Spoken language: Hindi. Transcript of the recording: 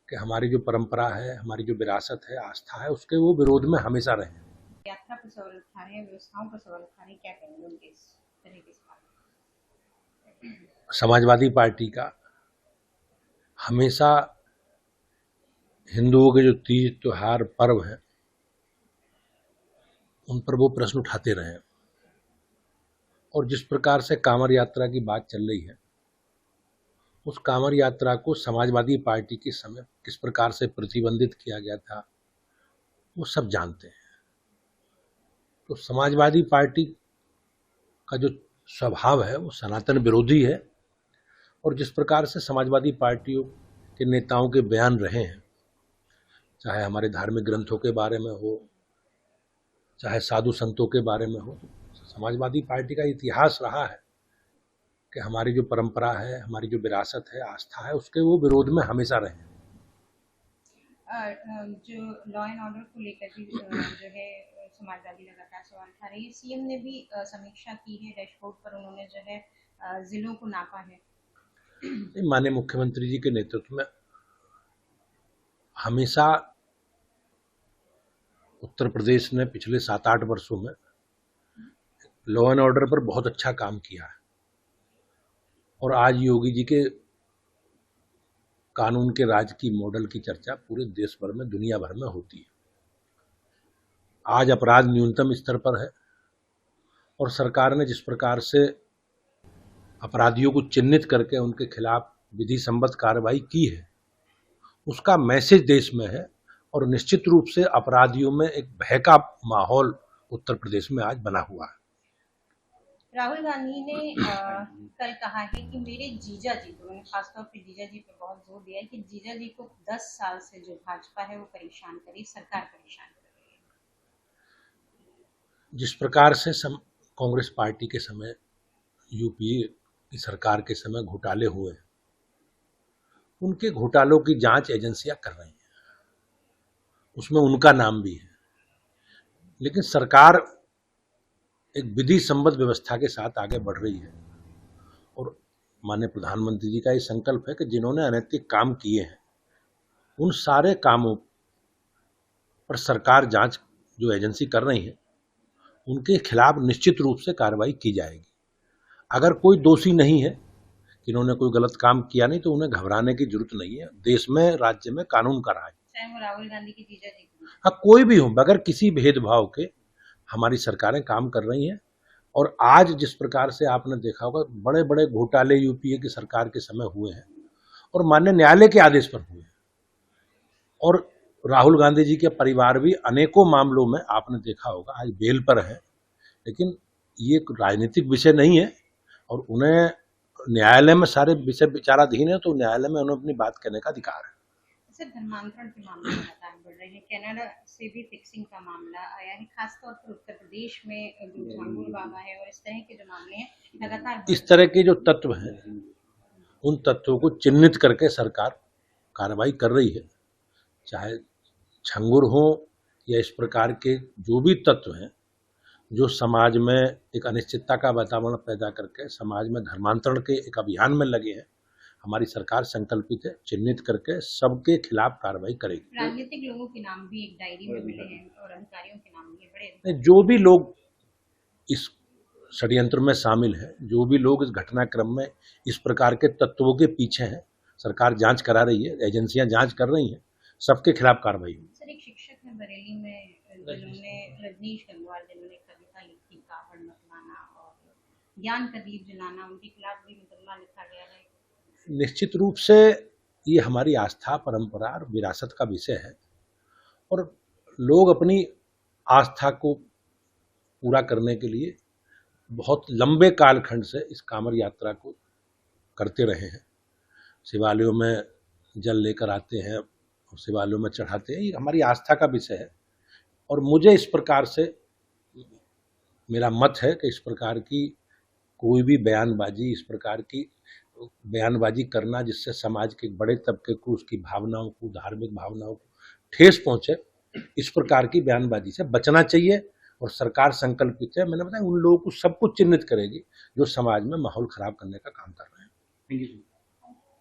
कि हमारी जो परंपरा है, हमारी जो विरासत है, आस्था है, उसके वो विरोध में हमेशा रहे हैं। यात्रा पर सवाल उठा रहे हैं, व्यवस्थाओं पर सवाल उठा रहे हैं, क्या कहेंगे उनके इस तरह के सवाल? समाजवादी पार्टी का हमेशा हिंदुओं के जो तीज त्योहार पर्व हैं उन पर वो प्रश्न उठाते रहे हैं। और जिस प्रकार से कांवड़ यात्रा की बात चल रही है, उस कांवड़ यात्रा को समाजवादी पार्टी के समय किस प्रकार से प्रतिबंधित किया गया था वो सब जानते हैं। तो समाजवादी पार्टी का जो स्वभाव है वो सनातन विरोधी है। और जिस प्रकार से समाजवादी पार्टियों के नेताओं के बयान रहे हैं, चाहे हमारे धार्मिक ग्रंथों के बारे में हो, चाहे साधु संतों के बारे में हो, तो समाजवादी पार्टी का इतिहास रहा है कि हमारी जो परंपरा है, हमारी जो विरासत है, आस्था है, उसके वो विरोध में हमेशा रहे हैं। जो लॉ एंड ऑर्डर को लेकर भी जो है समाजवादी लगातार सवाल उठा रही है। सीएम ने भी समीक्षा की है, डैशबोर्ड पर उन्होंने जो है जिलों को नापा है। माननीय मुख्यमंत्री जी के नेतृत्व में हमेशा उत्तर प्रदेश ने पिछले 7-8 वर्षों में लॉ एंड ऑर्डर पर बहुत अच्छा काम किया है। और आज योगी जी के कानून के राज की मॉडल की चर्चा पूरे देश भर में, दुनिया भर में होती है। आज अपराध न्यूनतम स्तर पर है और सरकार ने जिस प्रकार से अपराधियों को चिन्हित करके उनके खिलाफ विधि सम्मत कार्रवाई की है, उसका मैसेज देश में है। और निश्चित रूप से अपराधियों में एक भय का माहौल उत्तर प्रदेश में आज बना हुआ है। राहुल गांधी ने कल कहा है कि मेरे जीजा जी, तो उन्होंने खासतौर पर जीजा जी पे बहुत जोर दिया है कि जीजा जी को 10 साल से जो भाजपा है वो परेशान कर रही, सरकार परेशान कर रही है। जिस प्रकार से कांग्रेस पार्टी के समय, यूपीए की सरकार के समय घोटाले हुए, उनके घोटालों की जांच एजेंसियां कर रही हैं, उसमें उनका नाम भी है। लेकिन सरकार एक विधि सम्मत व्यवस्था के साथ आगे बढ़ रही है। और माननीय प्रधानमंत्री जी का ये संकल्प है कि जिन्होंने अनैतिक काम किए हैं उन सारे कामों पर सरकार जांच जो एजेंसी कर रही है उनके खिलाफ निश्चित रूप से कार्रवाई की जाएगी। अगर कोई दोषी नहीं है कि इन्होंने कोई गलत काम किया नहीं, तो उन्हें घबराने की जरूरत नहीं है। देश में, राज्य में कानून का राज, चाहे वो राहुल गांधी की जीजा जी, हाँ कोई भी हो, बगैर किसी भेदभाव के हमारी सरकारें काम कर रही हैं। और आज जिस प्रकार से आपने देखा होगा, बड़े बड़े घोटाले यूपीए की सरकार के समय हुए हैं और माननीय न्यायालय के आदेश पर हुए हैं। और राहुल गांधी जी के परिवार भी अनेकों मामलों में आपने देखा होगा आज बेल पर है। लेकिन ये एक राजनीतिक विषय नहीं है और उन्हें न्यायालय में सारे विषय विचाराधीन है, तो न्यायालय में उन्हें अपनी बात करने का अधिकार है। सर, धर्मांतरण के मामले लगातार बढ़ रहे हैं। कनाडा से भी फिक्सिंग का मामला आया है, खासतौर पर उत्तर प्रदेश में जो झांगुर बाबा है और इस तरह के जो मामले हैं लगातार इस तरह के जो तत्व हैं उन तत्वों को चिन्हित करके सरकार कार्रवाई कर रही है। चाहे झंगुर हो या इस प्रकार के जो भी तत्व हैं जो समाज में एक अनिश्चितता का वातावरण पैदा करके समाज में धर्मांतरण के एक अभियान में लगे हैं, हमारी सरकार संकल्पित है चिन्हित करके सबके खिलाफ कार्रवाई करेगी। राजनीतिक लोगों के नाम भी एक डायरी में मिले हैं और अधिकारियों के नाम भी बड़े, जो भी लोग इस षड्यंत्र में शामिल हैं, जो भी लोग इस घटनाक्रम में इस प्रकार के तत्वों के पीछे हैं, सरकार जांच करा रही है, एजेंसियां जांच कर रही हैं, सबके खिलाफ कार्रवाई होगी। सर, एक शिक्षक है बरेली में जिन्होंने, रजनीश गंगवार, जिन्होंने कविता लिखी कावड़ मत लाना और ज्ञान का दीप जलाना, उनके खिलाफ भी मुकदमा लिखा गया है। निश्चित रूप से ये हमारी आस्था, परंपरा और विरासत का विषय है और लोग अपनी आस्था को पूरा करने के लिए बहुत लंबे कालखंड से इस कांवड़ यात्रा को करते रहे हैं। शिवालयों में जल लेकर आते हैं और शिवालयों में चढ़ाते हैं, ये हमारी आस्था का विषय है। और मुझे इस प्रकार से मेरा मत है कि इस प्रकार की कोई भी बयानबाजी, इस प्रकार की बयानबाजी करना जिससे समाज के बड़े तबके को, उसकी भावनाओं को, धार्मिक भावनाओं को ठेस पहुंचे, इस प्रकार की बयानबाजी से बचना चाहिए। और सरकार संकल्पित है, मैंने बताया, उन लोगों को सब कुछ चिन्हित करेगी जो समाज में माहौल खराब करने का काम कर रहे हैं।